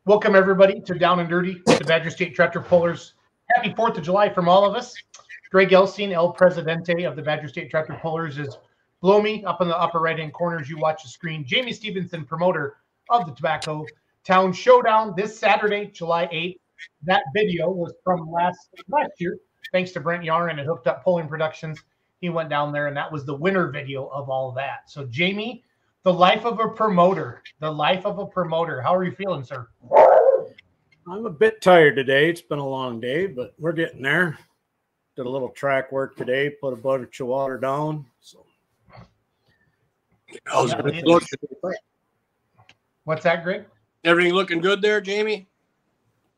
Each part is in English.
Welcome, everybody, to Down and Dirty with the Badger State Tractor Pullers. Happy 4th of July from all of us. Greg Elstein, El Presidente of the Badger State Tractor Pullers, is below me up in the upper right-hand corner as you watch the screen. Jamie Stevenson, promoter of the Tobacco Town Showdown this Saturday, July 8th. That video was from last year, thanks to Brent Yarn at Hooked Up Pulling Productions. He went down there, and that was the winner video of all that. So, Jamie, the life of a promoter. The life of a promoter. How are you feeling, sir? I'm a bit tired today. It's been a long day, but we're getting there. Did a little track work today, put a bunch of water down. So, how's everything looking? What's that, Greg? Everything looking good there, Jamie?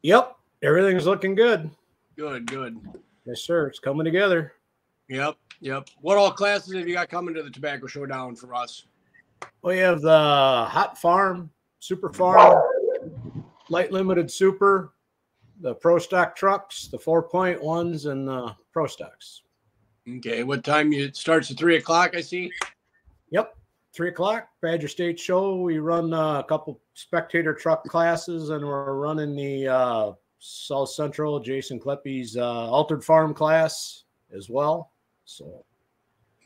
Yep, everything's looking good. Good. Yes, sir. It's coming together. Yep. What all classes have you got coming to the Tobacco Showdown for us? We have the Hot Farm, Super Farm, Light Limited Super, the Pro Stock trucks, the 4-point-1s, and the Pro Stocks. Okay, what time it starts at 3 o'clock, I see? Yep, 3 o'clock, Badger State Show. We run a couple spectator truck classes, and we're running the South Central Jason Kleppy's Altered Farm class as well. So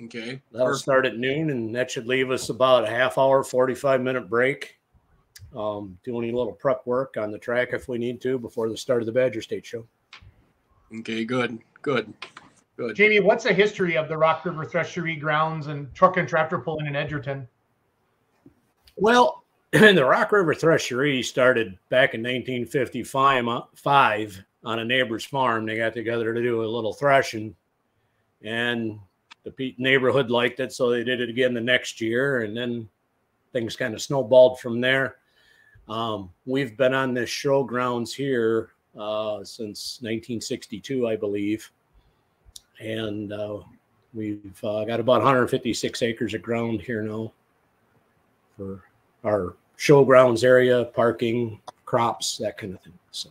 okay, that'll start at noon, and that should leave us about a half-hour, 45-minute break. Do any little prep work on the track if we need to before the start of the Badger State Show. Okay, good. Jamie, what's the history of the Rock River Threshery grounds and truck and tractor pulling in Edgerton? Well, And the Rock River Thresherie started back in 1955 on a neighbor's farm. They got together to do a little threshing, and the neighborhood liked it, so they did it again the next year, and then things kind of snowballed from there. We've been on this showgrounds here since 1962, I believe, and we've got about 156 acres of ground here now for our showgrounds area, parking, crops, that kind of thing. So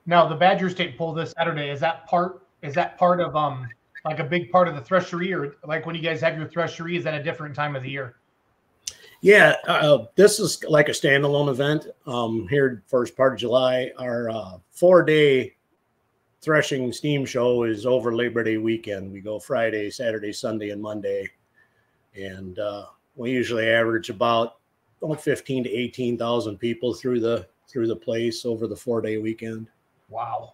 now the Badger State Poll this Saturday, is that part of like a big part of the thresherie, or like when you guys have your thresherie, is that a different time of the year? Yeah, this is like a standalone event here first part of July. Our 4-day threshing steam show is over Labor Day weekend. We go Friday, Saturday, Sunday, and Monday, and we usually average about 15 to 18,000 people through the place over the 4-day weekend. Wow,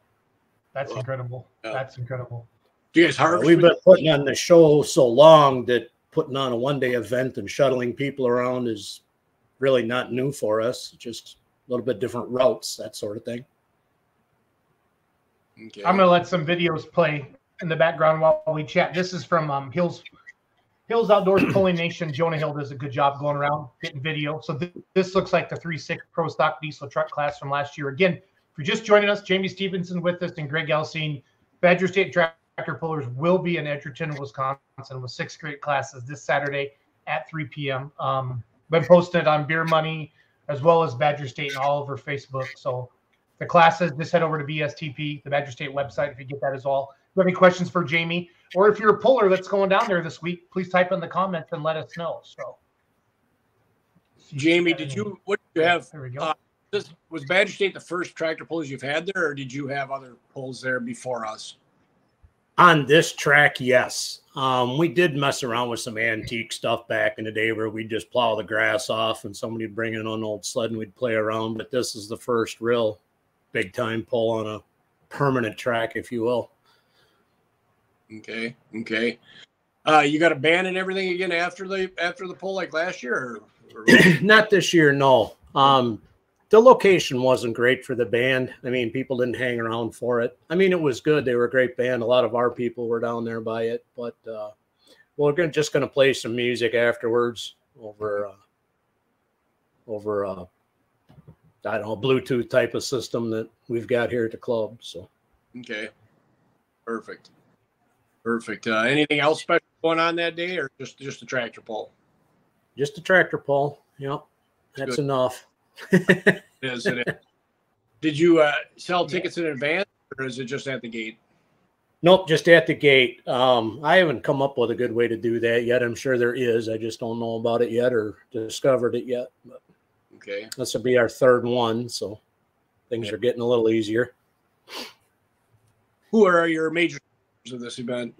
that's incredible. That's incredible. Do you guys harvest? We've been putting on the show so long that putting on a 1-day event and shuttling people around is really not new for us. Just a little bit different routes, that sort of thing. Okay. I'm going to let some videos play in the background while we chat. This is from Hills Outdoors Pulling Nation. Jonah Hill does a good job going around getting video. So this looks like the 3.6 Pro Stock Diesel truck class from last year. Again, if you're just joining us, Jamie Stevenson with us and Greg Elsing. Badger State Tractor Pullers will be in Edgerton, Wisconsin with 6 great classes this Saturday at 3 p.m. Been posting it on Beer Money as well as Badger State and all over Facebook. So the classes, just head over to BSTP, the Badger State website, if you get that as well. If you have any questions for Jamie, or if you're a puller that's going down there this week, please type in the comments and let us know. So, Jamie, what did you have? There we go. Was Badger State the first tractor pullers you've had there, or did you have other pulls there before us? On this track, yes. We did mess around with some antique stuff back in the day where we'd just plow the grass off and somebody would bring in an old sled and we'd play around. But this is the first real big-time pull on a permanent track, if you will. Okay. You got a band and everything again after the pull like last year? Or? Not this year, no. The location wasn't great for the band. I mean, people didn't hang around for it. I mean, it was good. They were a great band. A lot of our people were down there by it. But we're just going to play some music afterwards over I don't know, Bluetooth type of system that we've got here at the club. So, okay, perfect. Anything else special going on that day, or just a tractor pull? Just a tractor pull. Yep, that's enough. It is. Did you sell tickets in advance, or is it just at the gate? Nope, just at the gate. I haven't come up with a good way to do that yet. I'm sure there is. I just don't know about it yet or discovered it yet. But okay, this will be our 3rd one, so things are getting a little easier. Who are your major sponsors of this event?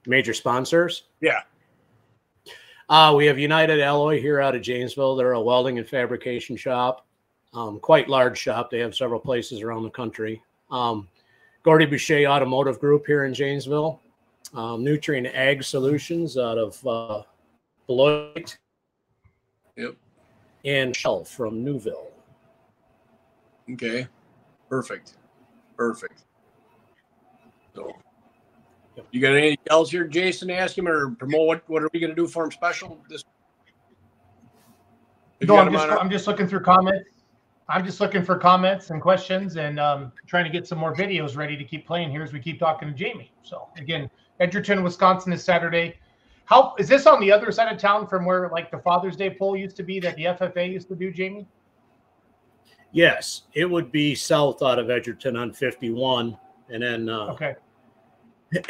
Major sponsors? Yeah. We have United Alloy here out of Janesville. They're a welding and fabrication shop, quite large shop. They have several places around the country. Gordy Boucher Automotive Group here in Janesville. Nutrient Ag Solutions out of Beloit. Yep. And Shell from Newville. Okay. Perfect. So, you got anything else here, Jason, to ask him or promote? What are we going to do for him special? No, I'm just looking through comments. I'm just looking for comments and questions and trying to get some more videos ready to keep playing here as we keep talking to Jamie. So again, Edgerton, Wisconsin is Saturday. How is this on the other side of town from where like the Father's Day poll used to be that the FFA used to do, Jamie? Yes, it would be south out of Edgerton on 51, and then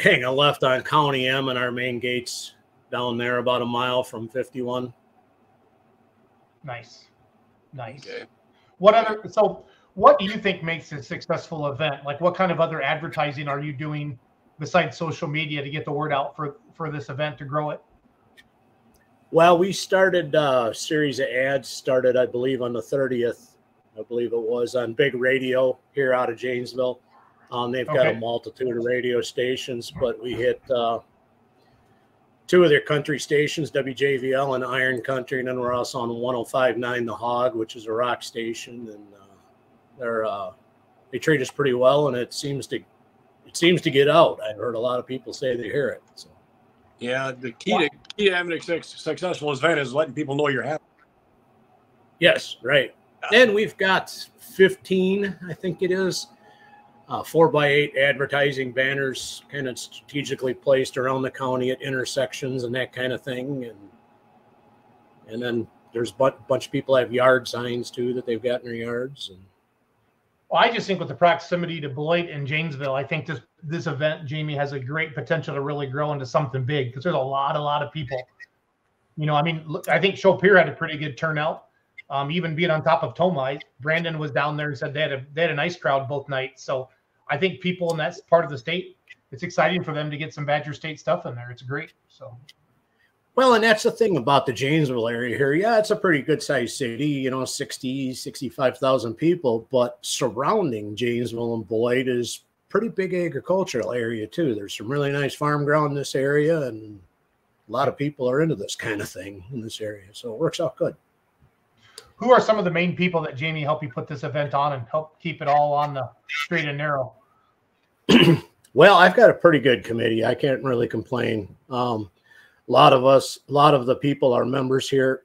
hang a left on County M, and our main gate's down there about a mile from 51. Nice. Okay. What do you think makes a successful event? Like, what kind of other advertising are you doing besides social media to get the word out for this event to grow it? Well, we started a series of ads, started, I believe, on the 30th. I believe it was on Big Radio here out of Janesville. They've got a multitude of radio stations, but we hit two of their country stations, WJVL and Iron Country, and then we're also on 105.9 The Hog, which is a rock station, and they treat us pretty well, and it seems to get out. I've heard a lot of people say they hear it. So. Yeah, the key to having a successful event is letting people know you're happy. Yes, right. And we've got 15, I think it is, 4x8 advertising banners kind of strategically placed around the county at intersections and that kind of thing. And then there's a bunch of people have yard signs too that they've got in their yards. And well, I just think with the proximity to Beloit and Janesville, I think this event, Jamie, has a great potential to really grow into something big because there's a lot of people. You know, I mean, look, I think Chopir had a pretty good turnout. Even being on top of Tomai, Brandon was down there and said they had a nice crowd both nights. So I think people in that part of the state, it's exciting for them to get some Badger State stuff in there. It's great. So. Well, and that's the thing about the Janesville area here. Yeah, it's a pretty good sized city, you know, 65,000 people, but surrounding Janesville and Beloit is pretty big agricultural area too. There's some really nice farm ground in this area, and a lot of people are into this kind of thing in this area. So it works out good. Who are some of the main people that Jamie helped you put this event on and help keep it all on the straight and narrow? Well, I've got a pretty good committee. I can't really complain. A lot of the people are members here,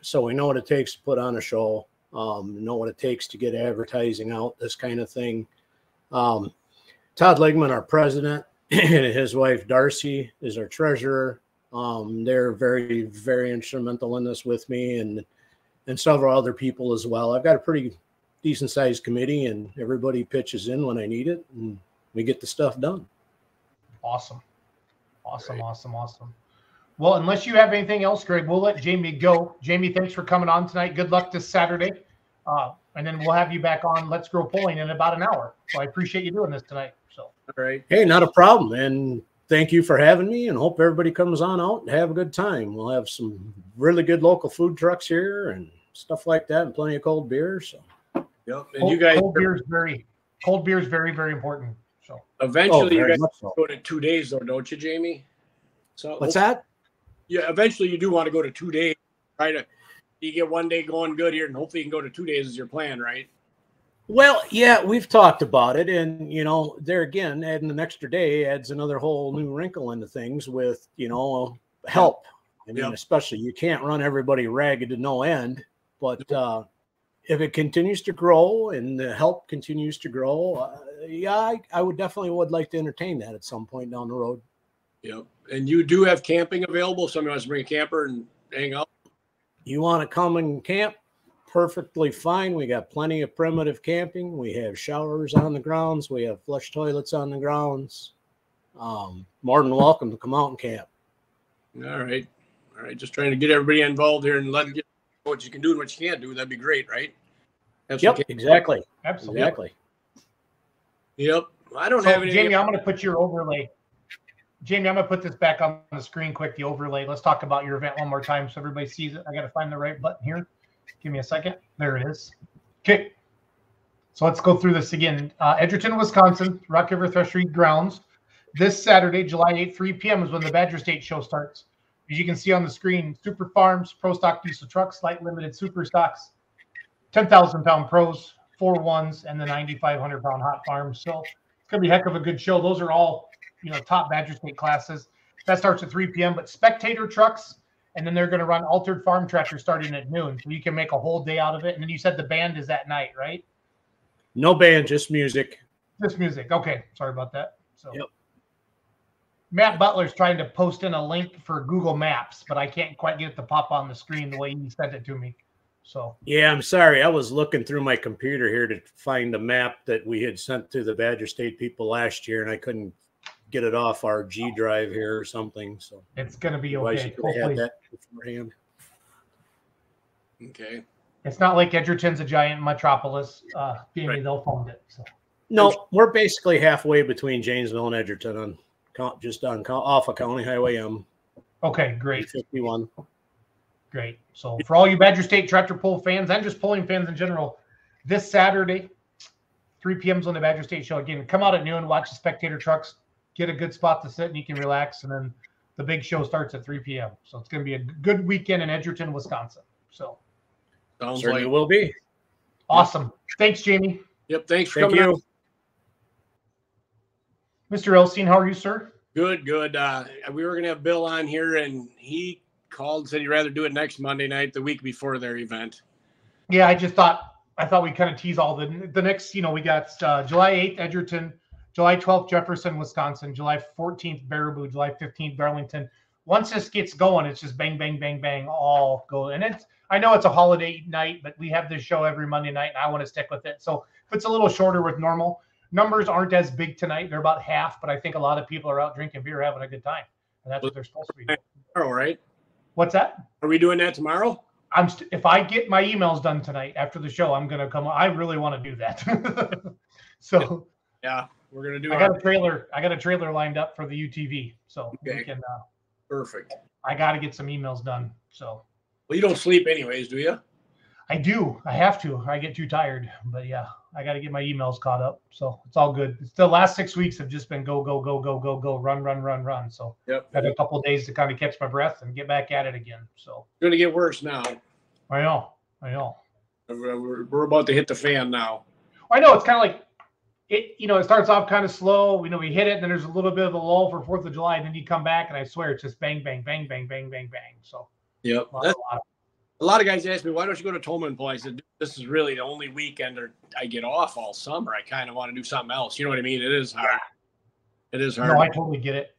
so we know what it takes to put on a show, know what it takes to get advertising out, this kind of thing. Todd Legman, our president, and his wife Darcy is our treasurer. They're very, very instrumental in this with me and several other people as well. I've got a pretty decent sized committee, and everybody pitches in when I need it, and we get the stuff done. Awesome. Awesome. Well, unless you have anything else, Greg, we'll let Jamie go. Jamie, thanks for coming on tonight. Good luck this Saturday. And then we'll have you back on Let's Grow Pulling in about an hour. So I appreciate you doing this tonight. So, all right. Hey, not a problem. And thank you for having me, and hope everybody comes on out and have a good time. We'll have some really good local food trucks here and stuff like that, and plenty of cold beer. So, yep. And you guys, cold beer is very, very important. So eventually you guys go to 2 days though, don't you, Jamie? So what's that? Yeah, eventually you do want to go to 2 days. You get 1 day going good here, and hopefully you can go to 2 days is your plan, right? Well, yeah, we've talked about it, and you know, there again, adding an extra day adds another whole new wrinkle into things with, you know, help. I mean, especially you can't run everybody ragged to no end, but if it continues to grow and the help continues to grow, I would definitely like to entertain that at some point down the road. Yep. And you do have camping available. Somebody wants to bring a camper and hang out. You want to come and camp? Perfectly fine. We got plenty of primitive camping. We have showers on the grounds. We have flush toilets on the grounds. More than welcome to come out and camp. All right. Just trying to get everybody involved here and let them get what you can do and what you can't do. That'd be great, right? Yep, exactly. Absolutely. Exactly. Yep. I don't have any. Jamie, I'm going to put your overlay. Jamie, I'm going to put this back on the screen quick, the overlay. Let's talk about your event one more time so everybody sees it. I got to find the right button here. Give me a second. There it is. Okay. So let's go through this again. Edgerton, Wisconsin, Rock River Threshery Grounds. This Saturday, July 8th, 3 p.m. is when the Badger State show starts. As you can see on the screen, Super Farms, Pro Stock Diesel Trucks, Light Limited Super Stocks, 10,000-pound Pros, 4-1s, and the 9,500-pound Hot Farms. So it's going to be a heck of a good show. Those are all, you know, top Badger State classes. That starts at 3 p.m. But spectator trucks, and then they're going to run altered farm tractors starting at noon. So you can make a whole day out of it. And then you said the band is at night, right? No band, just music. Just music. Okay. Sorry about that. So yep. Matt Butler's trying to post in a link for Google Maps, but I can't quite get it to pop on the screen the way he sent it to me. So yeah, I'm sorry. I was looking through my computer here to find the map that we had sent to the Badger State people last year, and I couldn't get it off our G drive here or something. So it's going to be okay. Had that beforehand. Okay. It's not like Edgerton's a giant metropolis. Right. They'll fund it. So. No, we're basically halfway between Janesville and Edgerton off of County Highway M. Okay, great. 51. Great. So for all you Badger State tractor pull fans and just pulling fans in general, this Saturday, 3 p.m. is on the Badger State show. Again, come out at noon, watch the spectator trucks, get a good spot to sit, and you can relax. And then the big show starts at 3 p.m. So it's going to be a good weekend in Edgerton, Wisconsin. So Sounds Certainly like will be. awesome. Thanks, Jamie. Yep. Thanks for Thank coming you. on. Mr. Elstein, how are you, sir? Good. We were gonna have Bill on here, and he called and said he'd rather do it next Monday night, the week before their event. Yeah, I thought we kind of tease all the next, we got July 8th, Edgerton, July 12th, Jefferson, Wisconsin, July 14th, Baraboo, July 15th, Darlington. Once this gets going, it's just bang, bang, bang, bang, all go. And I know it's a holiday night, but we have this show every Monday night, and I want to stick with it. So if it's a little shorter with normal, numbers aren't as big tonight. They're about half, but I think a lot of people are out drinking beer, having a good time. And that's what they're supposed to be doing. Tomorrow, right? What's that? Are we doing that tomorrow? If I get my emails done tonight after the show, I'm gonna come. I really want to do that. So Yeah, we're gonna do. I got a trailer lined up for the UTV, so Okay. we can. Perfect. I got to get some emails done. So Well, you don't sleep anyways, do you? I do. I have to. I get too tired, but yeah, I got to get my emails caught up. So it's all good. It's the last 6 weeks have just been go, go, go, go, go, go, run, run, run, run. So Yep. had a couple of days to kind of catch my breath and get back at it again. So It's gonna get worse now. I know. We're about to hit the fan now. I know it's kind of like it. It starts off kind of slow. We hit it, and then there's a little bit of a lull for 4th of July, and then you come back, and I swear it's just bang, bang, bang, bang, bang, bang, bang. So Yep. A lot of guys ask me, why don't you go to Tolman? I said, this is really the only weekend I get off all summer. I kind of want to do something else. You know what I mean? It is hard. It is hard. No, I totally get it.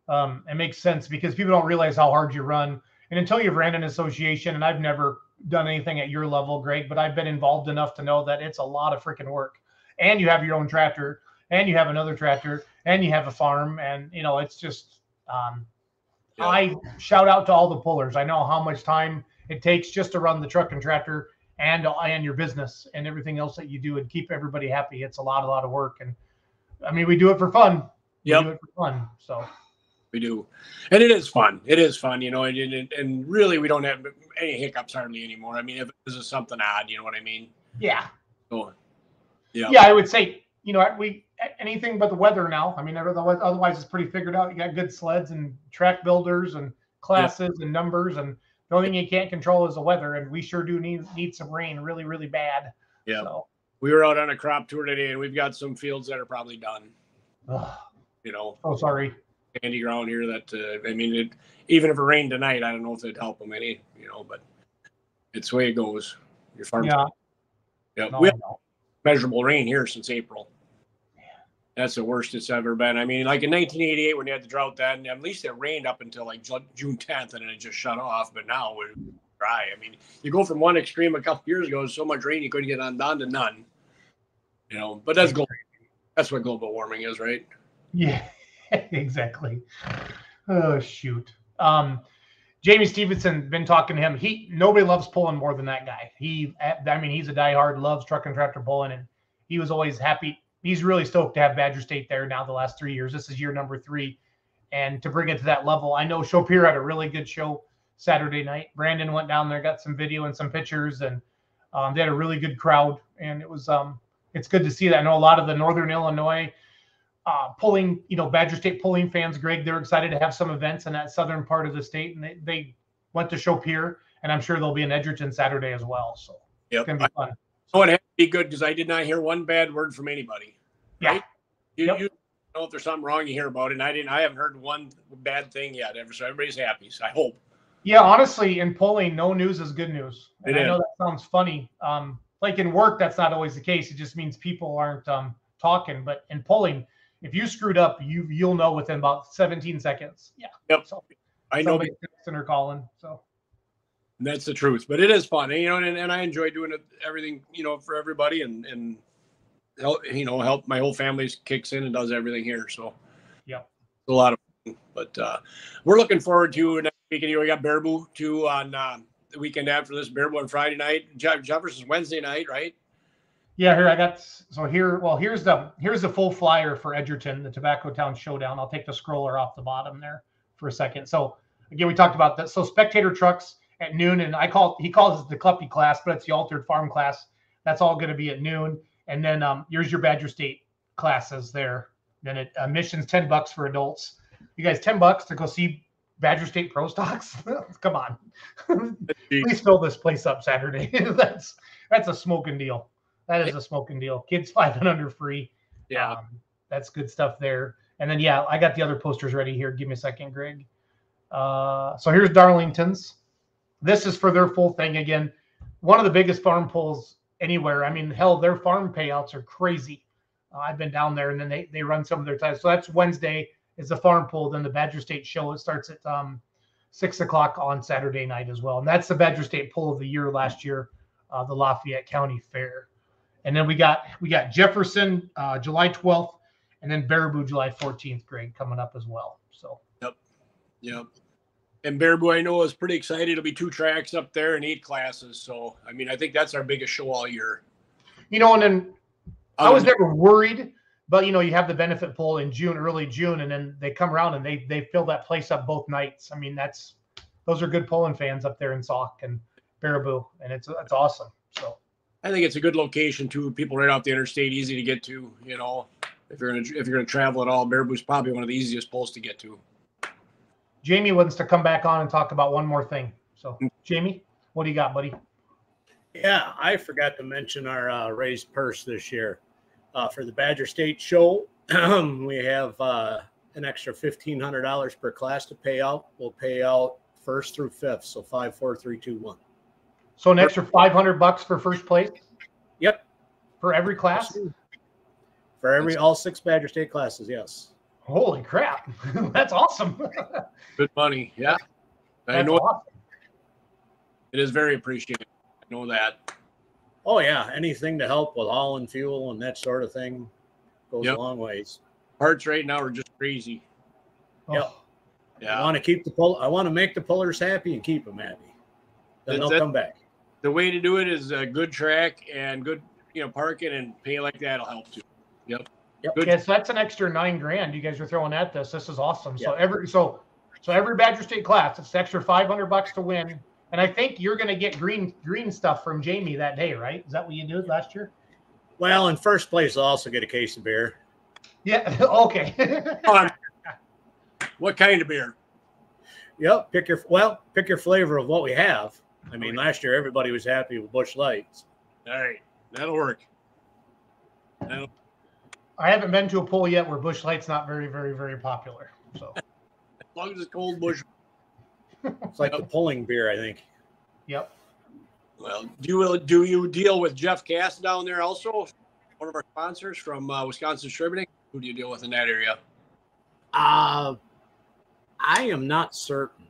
It makes sense because people don't realize how hard you run. And until you've ran an association, and I've never done anything at your level, Greg, but I've been involved enough to know that it's a lot of freaking work. And you have your own tractor, and you have another tractor, and you have a farm, and it's just. Yeah. I shout out to all the pullers. I know how much time it takes just to run the truck and tractor and your business and everything else that you do and keep everybody happy. It's a lot of work, and I mean we do it for fun. Yep. We do it for fun. So. We do. And it is fun. And really we don't have any hiccups hardly anymore. I mean, if this is something odd, you know what I mean? Yeah. So, yeah. Yeah, I would say, we anything but the weather now. I mean, otherwise it's pretty figured out. You got good sleds and track builders and classes and numbers, and the only thing you can't control is the weather. And we sure do need some rain really, really bad. Yeah. So. We were out on a crop tour today, and we've got some fields that are probably done. Ugh. Oh, sorry. Sandy ground here that even if it rained tonight, I don't know if it'd help them any, but it's the way it goes. Your farm. Yeah. Yeah. No, We have measurable rain here since April. Yeah. That's the worst it's ever been. I mean, like in 1988 when you had the drought then, at least it rained up until like June 10th and then it just shut off. But now we're dry. I mean, you go from one extreme a couple years ago, so much rain you couldn't get undone to none. But that's what global warming is, right? Yeah, exactly. Oh, shoot. Jamie Stevenson, been talking to him. Nobody loves pulling more than that guy. He's a diehard, loves truck and tractor pulling, and he was always happy. He's really stoked to have Badger State there now the last 3 years. This is year number 3. And to bring it to that level, I know Chopir had a really good show Saturday night. Brandon went down there, got some video and some pictures, and they had a really good crowd. And it was it's good to see that. I know a lot of the Northern Illinois pulling, Badger State pulling fans, Greg, they're excited to have some events in that southern part of the state, and they went to Chopir, and I'm sure they'll be in Edgerton Saturday as well. So Yep. it's gonna be fun. Oh, it had to be good because I did not hear one bad word from anybody. Right? Yeah. You know if there's something wrong, you hear about it. And I haven't heard one bad thing yet. So everybody's happy. So I hope. Yeah, honestly, in polling, no news is good news. And It I know is. that sounds funny. Like in work, that's not always the case. It just means people aren't talking. But in polling, if you screwed up, you'll know within about 17 seconds. Yeah. Yep. So I know somebody texting or calling. So that's the truth. But it is fun. And I enjoy doing it, everything, for everybody and help my whole family kicks in and does everything here. So yeah. It's a lot of fun. But we're looking forward to next weekend. We got Baraboo too on the weekend after this. Baraboo on Friday night. Jefferson's Wednesday night, right? Yeah, here's the full flyer for Edgerton, the Tobacco Town Showdown. I'll take the scroller off the bottom there for a second. So again, we talked about that. So spectator trucks at noon, and he calls it the Cluppy class, but it's the altered farm class. That's all going to be at noon. And then here's your Badger State classes there. Then admission's $10 for adults. You guys, $10 to go see Badger State Pro Stocks? Come on. Please fill this place up Saturday. That's a smoking deal. That is a smoking deal. Kids 5 and under free. Yeah. That's good stuff there. And then, yeah, I got the other posters ready here. Give me a second, Greg. So here's Darlington's. This is for their full thing again. One of the biggest farm pulls anywhere. I mean, hell, their farm payouts are crazy. I've been down there, and then they run some of their times. So that's Wednesday is the farm pull. Then the Badger State show. It starts at 6 o'clock on Saturday night as well. And that's the Badger State pull of the year last year, the Lafayette County Fair. And then we got Jefferson July 12th, and then Baraboo July 14th, Greg, coming up as well. So Yep. And Baraboo, I know, is pretty excited. It'll be 2 tracks up there and 8 classes. So, I mean, I think that's our biggest show all year. And then I was never worried, but, you have the benefit pool in June, early June, and then they come around and they fill that place up both nights. I mean, those are good Poland fans up there in Sauk and Baraboo, and it's awesome. So I think it's a good location too. People right off the interstate, easy to get to. If you're gonna travel at all, Baraboo's probably one of the easiest poles to get to. Jamie wants to come back on and talk about one more thing. So, Jamie, what do you got, buddy? Yeah, I forgot to mention our raised purse this year. For the Badger State show, we have an extra $1,500 per class to pay out. We'll pay out 1st through 5th, so 5, 4, 3, 2, 1. So an extra $500 for first place? Yep. For every class? For all 6 Badger State classes, yes. Holy crap. That's awesome. Good money. Yeah. I know awesome. It is very appreciated. I know that. Oh, yeah. Anything to help with hauling fuel and that sort of thing goes a long ways. Parts right now are just crazy. Yep. Yeah. I want to make the pullers happy and keep them happy. Then they'll come back. The way to do it is a good track and good, parking and pay like that'll help too. Yep. Yeah, so that's an extra $9,000 you guys are throwing at this. This is awesome. Yep. So every Badger State class, it's an extra $500 to win. And I think you're going to get green stuff from Jamie that day, right? Is that what you did last year? Well, in first place, I'll also get a case of beer. Yeah. Okay. What kind of beer? Yep. Pick your flavor of what we have. I mean, last year everybody was happy with Busch Lights. All right, that'll work. I haven't been to a pull yet where Busch Light's not very, very, very popular. So as long as it's cold Busch. It's like the pulling beer, I think. Yep. Well, do you deal with Jeff Cass down there also? One of our sponsors from Wisconsin Distributing. Who do you deal with in that area? I am not certain.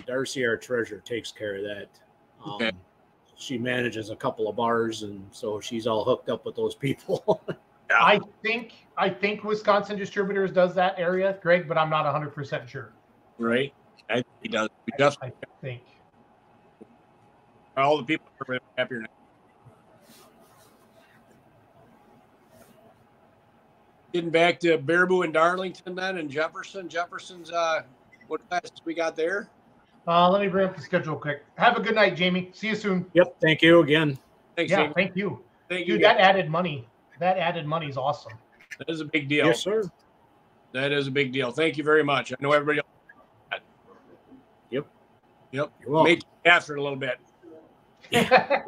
Darcy, our treasurer, takes care of that. Okay. She manages a couple of bars, and so she's all hooked up with those people. Yeah. I think Wisconsin Distributors does that area, Greg, but I'm not 100% sure. Right. I think he does. I think. All the people are happier now. Getting back to Baraboo and Darlington then, and Jefferson. Jefferson's what classes we got there? Let me bring up the schedule quick. Have a good night, Jamie. See you soon. Yep. Thank you again. Thanks, yeah, Jamie. thank you. Thank you. Dude, that added money is awesome. That is a big deal. Yes, sir. That is a big deal. Thank you very much. I know everybody else. Yep. You're welcome. Make you after it a little bit. Yeah.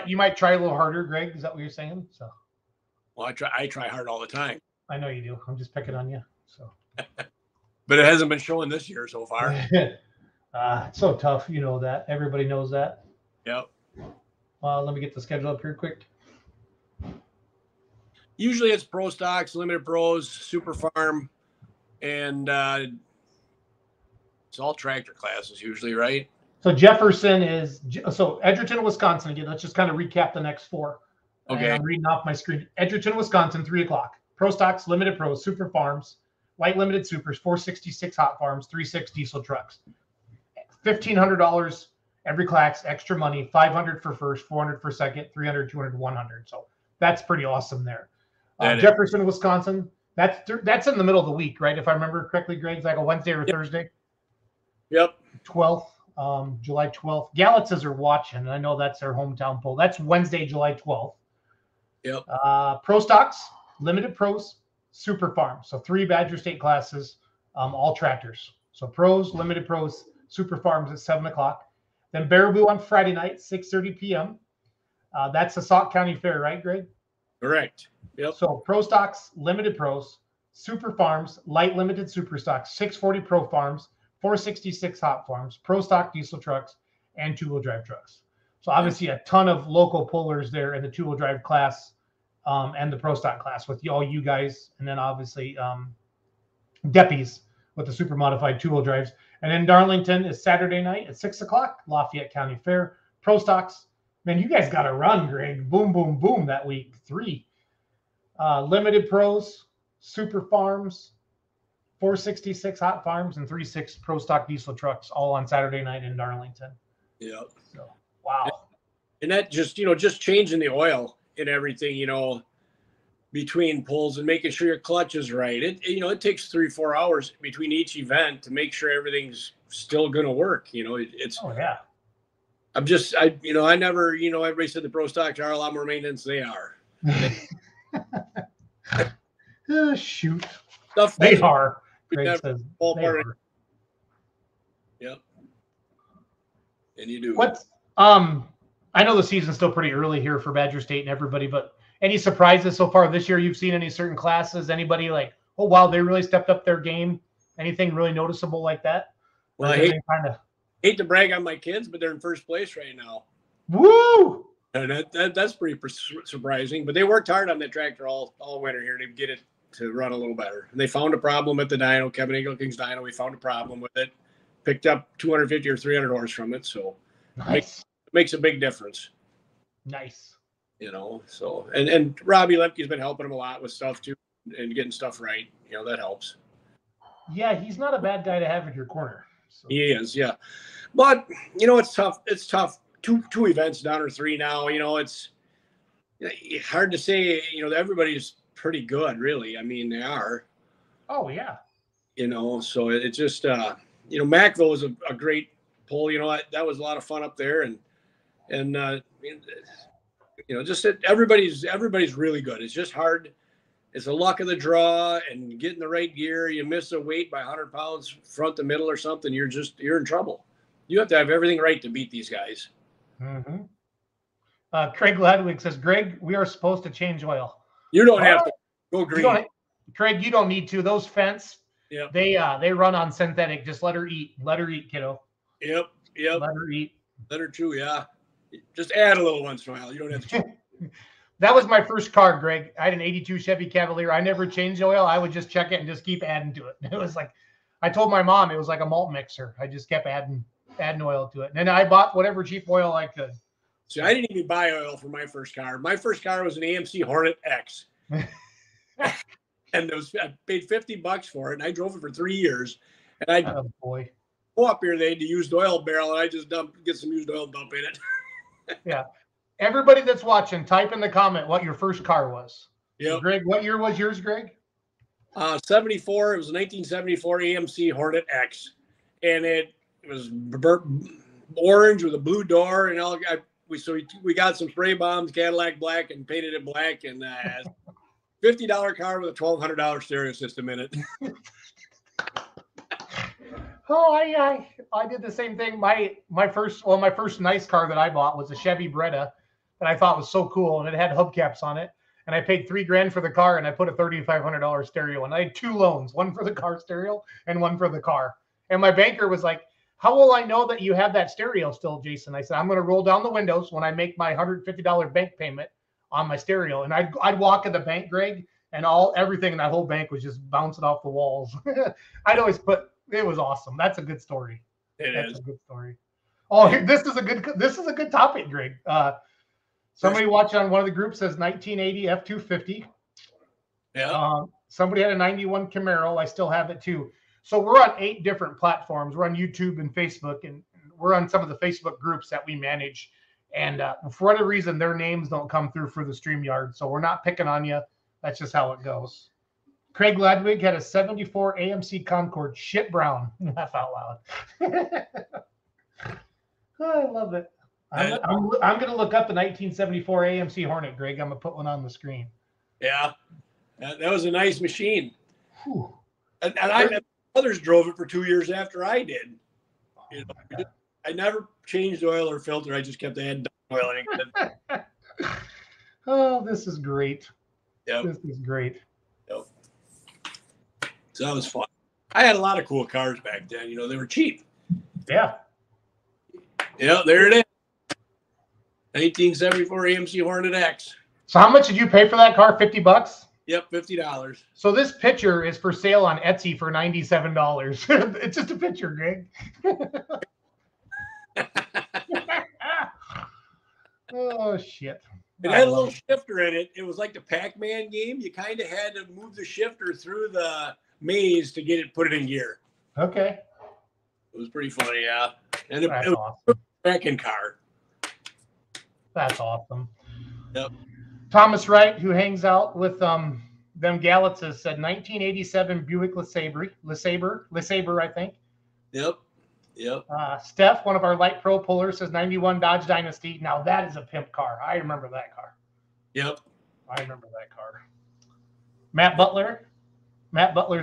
You might try a little harder, Greg. Is that what you're saying? So. Well, I try hard all the time. I know you do. I'm just picking on you. So. But it hasn't been showing this year so far. It's so tough. You know that. Everybody knows that. Yep. Let me get the schedule up here quick. Usually it's Pro Stocks, Limited Pros, Super Farm, and it's all tractor classes usually, right? So Jefferson Edgerton, Wisconsin. Again, let's just kind of recap the next 4. Okay. And I'm reading off my screen. Edgerton, Wisconsin, 3 o'clock. Pro Stocks, Limited Pros, Super Farms, White Limited Supers, 466 Hot Farms, 36 diesel trucks. $1,500 every class, extra money, $500 for first, $400 for second, $300, $200, $100. So that's pretty awesome there. Jefferson, Wisconsin, that's in the middle of the week, right? If I remember correctly, Greg, it's like a Wednesday or Thursday. Yep. 12th, July 12th. Galitzes are watching, and I know that's their hometown poll. That's Wednesday, July 12th. Yep. Pro Stocks, Limited Pros, Super Farm. So 3 Badger State classes, all tractors. So pros, limited pros, Super Farms at 7 o'clock. Then Baraboo on Friday night, 6:30 p.m. That's the Sauk County Fair, right, Greg? Correct. Yep. So pro stocks, limited pros, Super Farms, light limited super stocks, 640 pro farms, 466 hot farms, pro stock diesel trucks, and 2-wheel drive trucks. So obviously a ton of local pullers there in the 2-wheel drive class and the pro stock class with all you guys, and then obviously Deppies with the super modified 2-wheel drives. And then Darlington is Saturday night at 6 o'clock, Lafayette County Fair, pro stocks. Man, you guys got to run, Greg. Boom, boom, boom that week. 3 limited pros, Super Farms, 466 hot farms, and 36 pro stock diesel trucks, all on Saturday night in Darlington. Yep. So, wow. And that just, just changing the oil and everything, between pulls and making sure your clutch is right. It takes 3-4 hours between each event to make sure everything's still going to work. It's. Oh yeah. I never, everybody said the pro stocks are a lot more maintenance than they are. Shoot. Stuff They are. Greg never says fall they apart. are. Yep. And you do. What? I know the season's still pretty early here for Badger State and everybody, but any surprises so far this year? You've seen any certain classes? Anybody like, oh wow, they really stepped up their game? Anything really noticeable like that? Well, I hate to brag on my kids, but they're in first place right now. Woo! And that's pretty surprising. But they worked hard on that tractor all winter here to get it to run a little better. And they found a problem at the dyno, Kevin Eagle-King's dyno. We found a problem with it. Picked up 250 or 300 horse from it. So Nice. it makes a big difference. Nice. So and Robbie Lemke's been helping him a lot with stuff too and getting stuff right. That helps. Yeah, he's not a bad guy to have in your corner. So. He is, yeah. But it's tough. It's tough. Two events down or 3 now. It's hard to say. Everybody's pretty good, really. I mean, they are. Oh yeah. So it's just Macville was a great pull. That was a lot of fun up there, and just that everybody's really good. It's just hard. It's the luck of the draw and getting the right gear. You miss a weight by 100 pounds front to middle or something, you're in trouble. You have to have everything right to beat these guys. Mm-hmm. Craig Ladwig says, Greg, we are supposed to change oil. You don't have to go green. Craig, you don't need to. Those fence, yeah, they run on synthetic. Just let her eat. Let her eat, kiddo. Yep. Let her eat. Let her chew, yeah. Just add a little once in a while. You don't have to. That was my first car, Greg. I had an 82 Chevy Cavalier. I never changed oil. I would just check it and just keep adding to it. It was like, I told my mom it was like a malt mixer. I just kept adding oil to it. And then I bought whatever cheap oil I could. See, I didn't even buy oil for my first car. My first car was an AMC Hornet X. And I paid $50 for it. And I drove it for 3 years. And I go up here, they had the used oil barrel, and I just get some used oil, dump in it. Yeah. Everybody that's watching, type in the comment what your first car was. Yeah. So Greg, what year was yours, Greg? 74. It was a 1974 AMC Hornet X. And it was orange with a blue door. And we got some spray bombs, Cadillac black, and painted it black. And $50 car with a $1,200 stereo system in it. Oh, I did the same thing. My first nice car that I bought was a Chevy Beretta that I thought was so cool, and it had hubcaps on it. And I paid $3,000 for the car, and I put a $3,500 stereo in. I had 2 loans, one for the car stereo and one for the car. And my banker was like, "How will I know that you have that stereo still, Jason?" I said, "I'm going to roll down the windows when I make my $150 bank payment on my stereo." And I'd walk in the bank, Greg, and everything in that whole bank was just bouncing off the walls. I'd always put. It was awesome. That's a good story. That's a good story. Oh, this is a good topic, Greg. Somebody watching on one of the groups says 1980 F-250. Yeah. Somebody had a 91 Camaro. I still have it too. So we're on 8 different platforms. We're on YouTube and Facebook, and we're on some of the Facebook groups that we manage. And for whatever reason, their names don't come through for the StreamYard. So we're not picking on you. That's just how it goes. Craig Ladwig had a 74 AMC Concord, shit brown. Laugh out loud. Oh, I love it. I'm going to look up the 1974 AMC Hornet, Greg. I'm going to put one on the screen. Yeah. That was a nice machine. Whew. And others drove it for 2 years after I did. You know, I never changed oil or filter. I just kept adding oil. Oh, this is great. Yep. This is great. Yep. So that was fun. I had a lot of cool cars back then. You know, they were cheap. Yeah. Yeah, there it is. 1974 AMC Hornet X. So how much did you pay for that car? $50? Yep, $50. So this picture is for sale on Etsy for $97. It's just a picture, Greg. Oh, shit. It had a little shifter in it. It was like the Pac-Man game. You kind of had to move the shifter through the maze to put it in gear. Okay. It was pretty funny, yeah. And That's it was awesome. a wrecking car. That's awesome. Yep. Thomas Wright, who hangs out with them Galitzes, said 1987 Buick LeSabre, I think. Yep. Yep. Steph, one of our light pro pullers, says 91 Dodge Dynasty. Now that is a pimp car. I remember that car. Yep. I remember that car. Matt Butler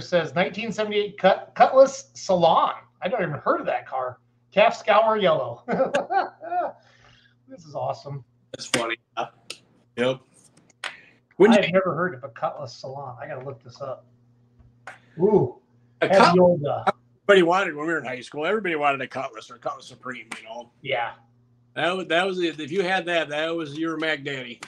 says 1978 Cutlass Salon. I don't even heard of that car. Calf Scour Yellow. This is awesome. That's funny. Yep. I've never heard of a Cutlass Salon. I got to look this up. Ooh. Everybody wanted when we were in high school. Everybody wanted a Cutlass or a Cutlass Supreme, you know. Yeah. That was it. If you had that was your Mac Daddy.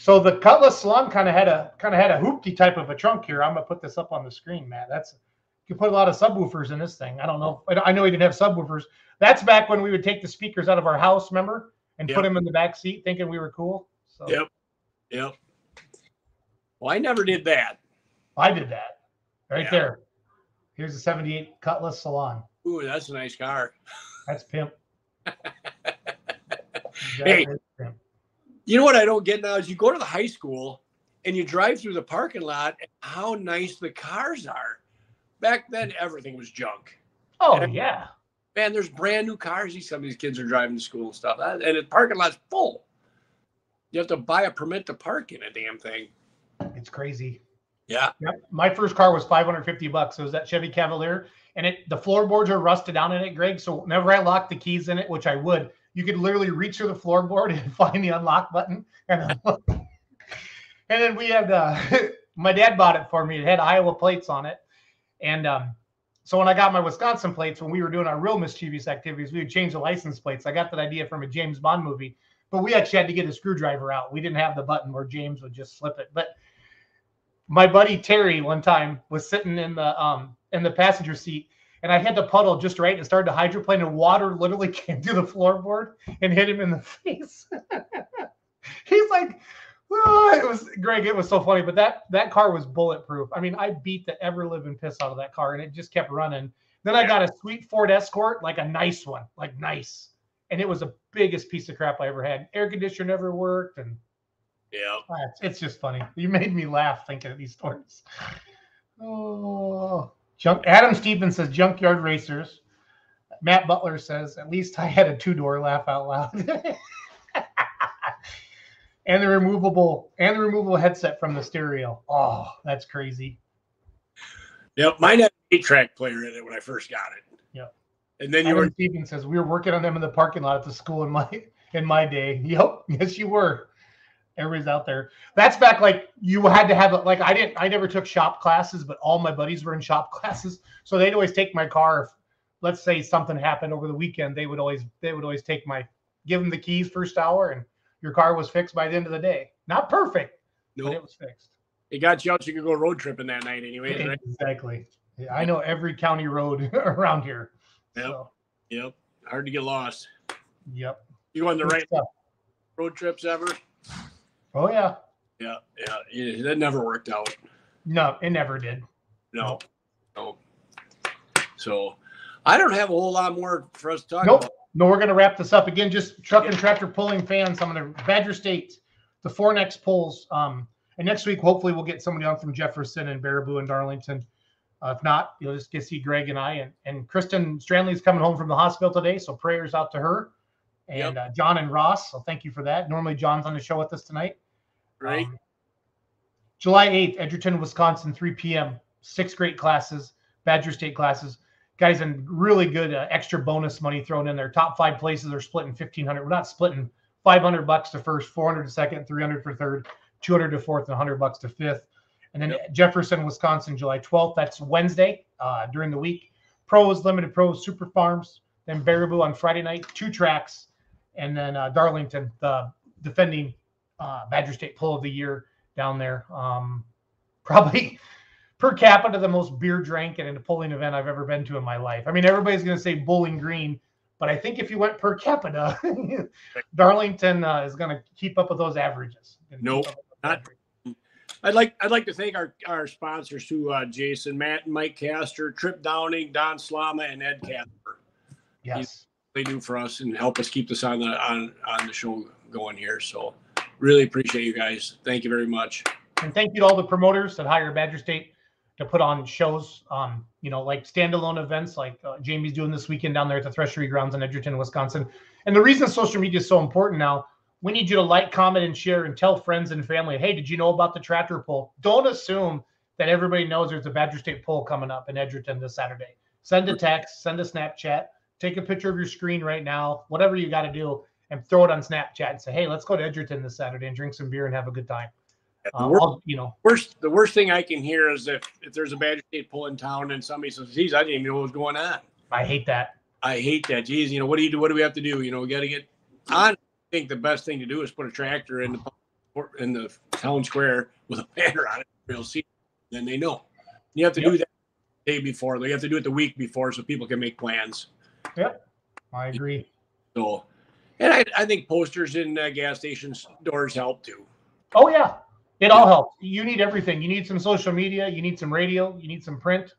So the Cutlass Salon kind of had a hoopty type of a trunk here. I'm gonna put this up on the screen, Matt. You can put a lot of subwoofers in this thing. I don't know. I know he didn't have subwoofers. That's back when we would take the speakers out of our house, remember, and put them in the back seat, thinking we were cool. So. Yep. Well, I never did that. I did that right there. Here's a 78 Cutlass Salon. Ooh, that's a nice car. That's pimp. Hey, pimp. You know what I don't get now is you go to the high school and you drive through the parking lot and how nice the cars are. Back then, everything was junk. Oh, yeah. Man, there's brand new cars some of these kids are driving to school and stuff. And the parking lot's full. You have to buy a permit to park in a damn thing. It's crazy. Yeah. Yep. My first car was $550. It was that Chevy Cavalier, and the floorboards are rusted down in it, Greg. So whenever I locked the keys in it, which I would, you could literally reach through the floorboard and find the unlock button. And then we had my dad bought it for me. It had Iowa plates on it, and so when I got my Wisconsin plates, when we were doing our real mischievous activities, we would change the license plates. I got that idea from a James Bond movie, but we actually had to get a screwdriver out. We didn't have the button where James would just slip it, but. My buddy Terry one time was sitting in the passenger seat, and I had to puddle just right and started to hydroplane, and water literally came through the floorboard and hit him in the face. He's like, oh, it was Greg. It was so funny, but that car was bulletproof. I mean, I beat the ever living piss out of that car, and it just kept running. Then I got a sweet Ford Escort, like a nice one, like nice, and it was the biggest piece of crap I ever had. Air conditioner never worked, and. Yeah, it's just funny. You made me laugh thinking of these stories. Oh, Adam Stevens says Junkyard Racers. Matt Butler says at least I had a 2-door laugh out loud. and the removable headset from the stereo. Oh, that's crazy. Yep, mine had an 8-track player in it when I first got it. Yep. And then Adam Stevens says we were working on them in the parking lot at the school in my day. Yep, yes you were. Everybody's out there. That's back like you had to have like I never took shop classes, but all my buddies were in shop classes. So they'd always take my car. If, let's say something happened over the weekend, they would always give them the keys first hour, and your car was fixed by the end of the day. Not perfect, but it was fixed. It got you out so you could go road tripping that night anyway. Right? Exactly. Yeah, I know every county road around here. Yep. So. Yep. Hard to get lost. Yep. You go on the right road trips ever? Oh, yeah. Yeah. That never worked out. No, it never did. No. So I don't have a whole lot more for us to talk about. No, we're going to wrap this up. Again, just truck and tractor pulling fans. I'm going to Badger State, the 4 next pulls. And next week, hopefully, we'll get somebody on from Jefferson and Baraboo and Darlington. If not, you'll just get to see Greg and I. And Kristen Stranley's coming home from the hospital today, so prayers out to her. And John and Ross, so thank you for that. Normally, John's on the show with us tonight. Right. July 8th, Edgerton, Wisconsin, 3 p.m. 6 great classes, Badger State classes. Guys, and really good extra bonus money thrown in there. Top 5 places are splitting $1,500. We're not splitting $500 to first, $400 to second, $300 for third, $200 to fourth, and $100 to fifth. And then Jefferson, Wisconsin, July 12th. That's Wednesday during the week. Pros, limited pros, super farms. Then Baraboo on Friday night, 2 tracks. And then Darlington, the defending Badger State Pull of the Year down there. Probably per capita the most beer drank in a pulling event I've ever been to in my life. I mean, everybody's going to say Bowling Green, but I think if you went per capita, Darlington is going to keep up with those averages. Nope. I'd like to thank our sponsors too, Jason, Matt and Mike Castor, Trip Downing, Don Slama, and Ed Casper. Yes. They do for us and help us keep this on the show going here. So really appreciate you guys. Thank you very much. And thank you to all the promoters that hire Badger State to put on shows, like standalone events like Jamie's doing this weekend down there at the Threshery Grounds in Edgerton, Wisconsin. And the reason social media is so important now, we need you to like, comment, and share and tell friends and family, hey, did you know about the tractor pull? Don't assume that everybody knows there's a Badger State pull coming up in Edgerton this Saturday. Send a text, send a Snapchat, take a picture of your screen right now, whatever you got to do, and throw it on Snapchat and say, hey, let's go to Edgerton this Saturday and drink some beer and have a good time. The worst thing I can hear is if there's a Badger State pull in town and somebody says, geez, I didn't even know what was going on. I hate that. Geez, what do you do? What do we have to do? We got to get on. I think the best thing to do is put a tractor in the town square with a banner on it. They'll see, then they know. You have to do that the day before. You have to do it the week before so people can make plans. Yep, I agree. So, and I think posters in gas stations doors help too. Oh yeah, it all helps. You need everything. You need some social media. You need some radio. You need some print.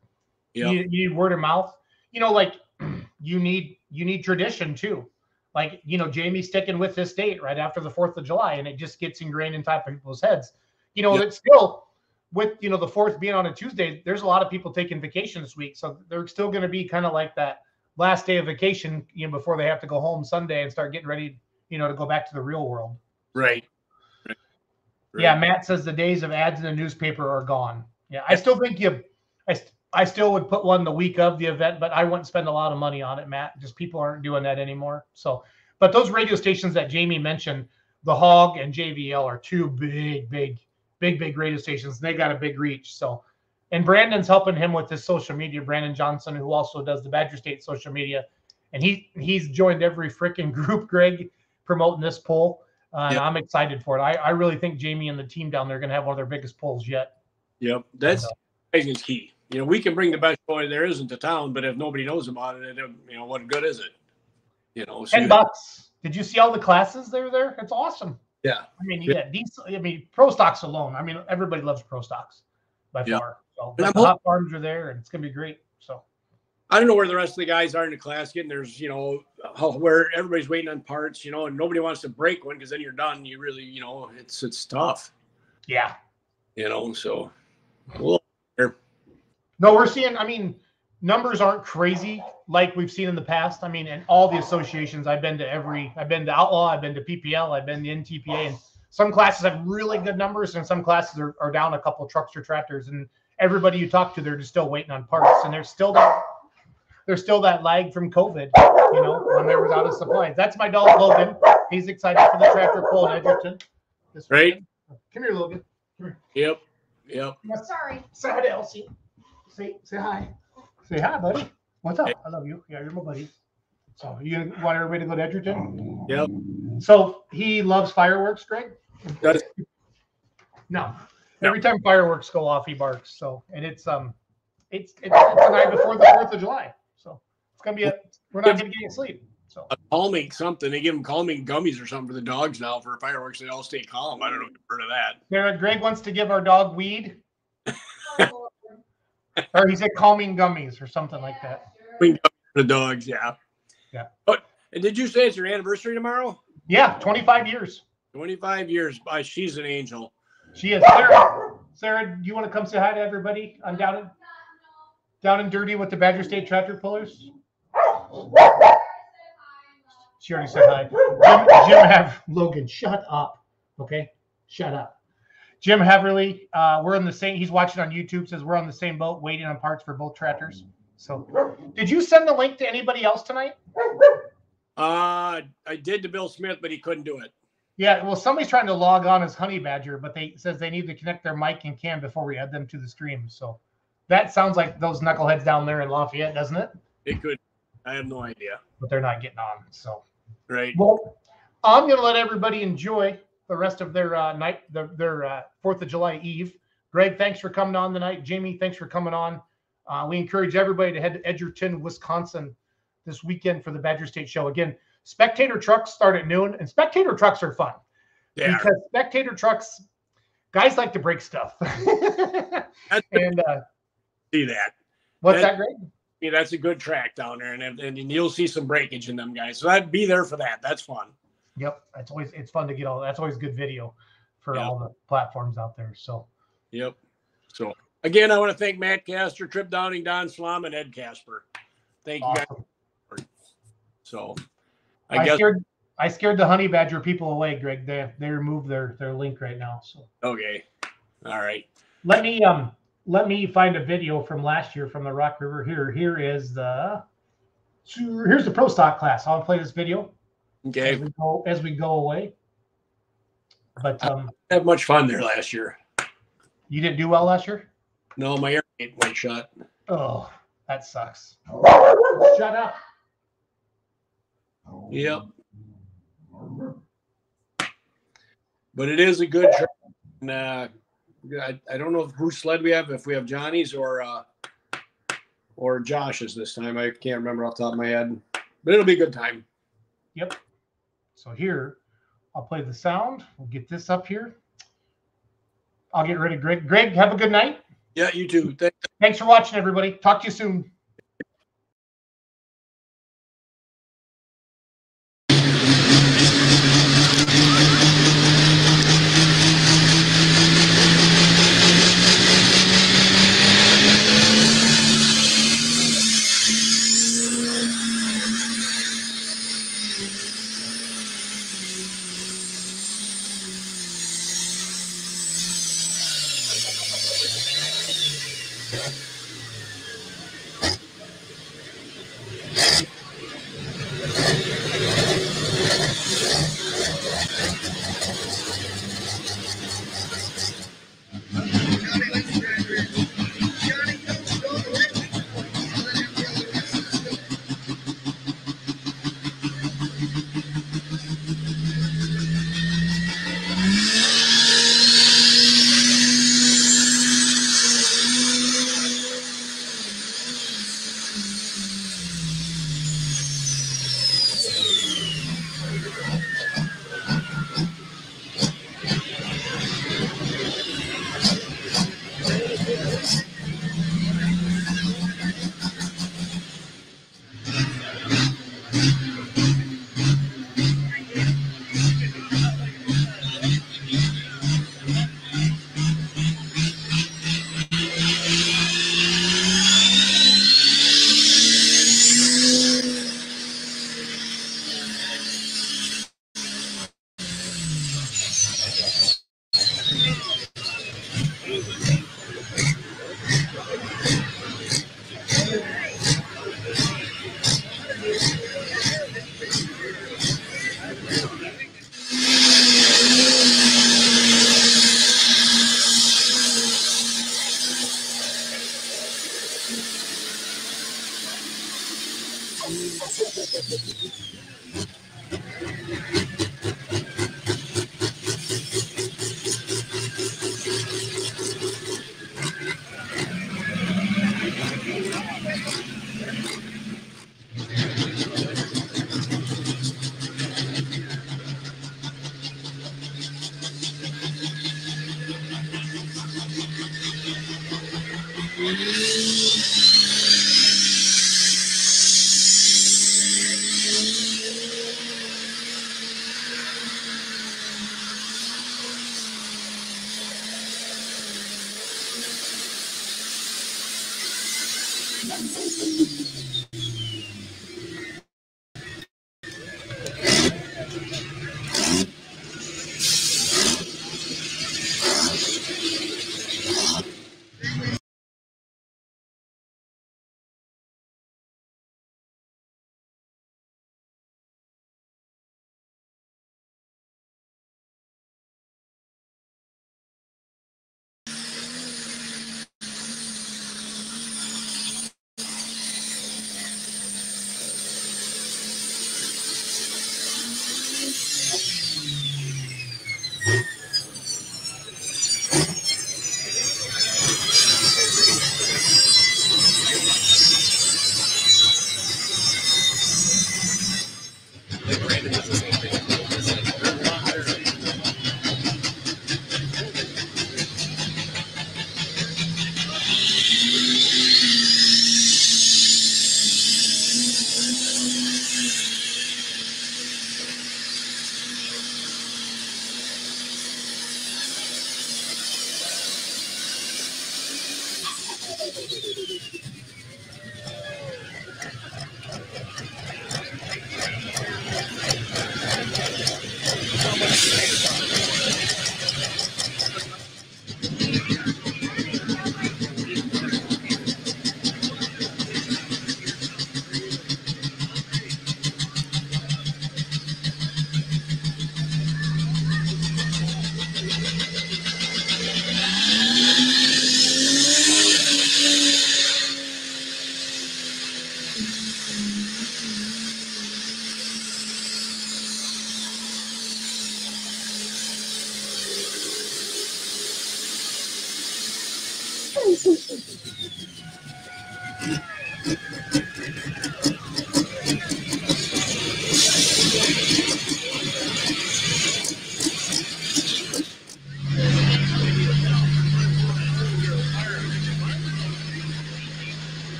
You need word of mouth. You need tradition too. Like, Jamie sticking with this date right after the 4th of July, and it just gets ingrained in top of people's heads. It's still with, the 4th being on a Tuesday, there's a lot of people taking vacation this week. So they're still going to be kind of like that last day of vacation, before they have to go home Sunday and start getting ready, to go back to the real world. Right. Yeah. Matt says the days of ads in the newspaper are gone. Yeah. I still think I still would put one the week of the event, but I wouldn't spend a lot of money on it, Matt. Just people aren't doing that anymore. So, but those radio stations that Jamie mentioned, the Hog and JVL, are 2 big radio stations. They got a big reach. So, and Brandon's helping him with his social media, Brandon Johnson, who also does the Badger State social media. And he's joined every freaking group, Greg, promoting this poll. And I'm excited for it. I really think Jamie and the team down there are going to have one of their biggest polls yet. Yep. That's key. We can bring the best boy there isn't to town, but if nobody knows about it, what good is it? $10. Did you see all the classes that are there? It's awesome. Yeah. I mean, you get decent. I mean, Pro Stocks alone. I mean, everybody loves Pro Stocks by far. So the hot farms are there, and it's gonna be great. So I don't know where the rest of the guys are in the class getting. There's where everybody's waiting on parts, and nobody wants to break one because then you're done. You really, it's tough. Yeah. So No, we're seeing, numbers aren't crazy like we've seen in the past. And all the associations, I've been to Outlaw, I've been to PPL, I've been to NTPA, and some classes have really good numbers and some classes are down a couple trucks or tractors, and everybody you talk to, they're just still waiting on parts. And there's still that lag from COVID, when there was out of supplies. That's my dog, Logan. He's excited for the tractor pull in Edgerton. Right. Come here, Logan. Come here. Yep. Sorry. Say hi to Elsie. Say hi. Say hi, buddy. What's up? I love you. Yeah, you're my buddy. So you want everybody to go to Edgerton? Yep. So he loves fireworks, Greg? No. Every time fireworks go off, he barks. So, and it's the night before the 4th of July. So it's gonna be we're not gonna get any sleep. So calming something. They give them calming gummies or something for the dogs now for fireworks. They all stay calm. I don't know if you've heard of that. Greg wants to give our dog weed. Or he said calming gummies or something like that. Calming gummies for the dogs, yeah. But and did you say it's your anniversary tomorrow? Yeah, 25 years. 25 years. She's an angel. She is. Sarah, do you want to come say hi to everybody? I'm down and dirty with the Badger State tractor pullers. She already said hi. Jim have Logan. Shut up. Okay, shut up. Jim Heverly, we're in the same. He's watching on YouTube. Says we're on the same boat, waiting on parts for both tractors. So, did you send the link to anybody else tonight? I did to Bill Smith, but he couldn't do it. Yeah, well, somebody's trying to log on as Honey Badger, but they says they need to connect their mic and cam before we add them to the stream. So that sounds like those knuckleheads down there in Lafayette, doesn't it? It could. I have no idea. But they're not getting on. So right. Well, I'm going to let everybody enjoy the rest of their night, their 4th of July Eve. Greg, thanks for coming on tonight. Jamie, thanks for coming on. We encourage everybody to head to Edgerton, Wisconsin this weekend for the Badger State Show. Again, spectator trucks start at noon, and spectator trucks are fun. Yeah. Because spectator trucks, guys like to break stuff. And see that. What's that, Greg? Yeah, that's a good track down there, and you'll see some breakage in them guys. So I'd be there for that. That's fun. Yep, it's fun to get all. That's always good video for all the platforms out there. So. Yep. So again, I want to thank Matt Castor, Trip Downing, Don Slom, and Ed Casper. Thank you guys. So I scared the Honey Badger people away, Greg. They removed their link right now. So okay. All right. Let me find a video from last year from the Rock River. Here's the pro stock class. I'll play this video. Okay. As we go away. But I didn't have much fun there last year. You didn't do well last year? No, my air gate went shut. Oh, that sucks. Shut up. Yep. But it is a good track. And, I don't know whose sled we have, if we have Johnny's or Josh's this time. I can't remember off the top of my head. But it'll be a good time. Yep. So here, I'll play the sound. We'll get this up here. I'll get rid of Greg. Greg, have a good night. Yeah, you too. Thanks for watching, everybody. Talk to you soon.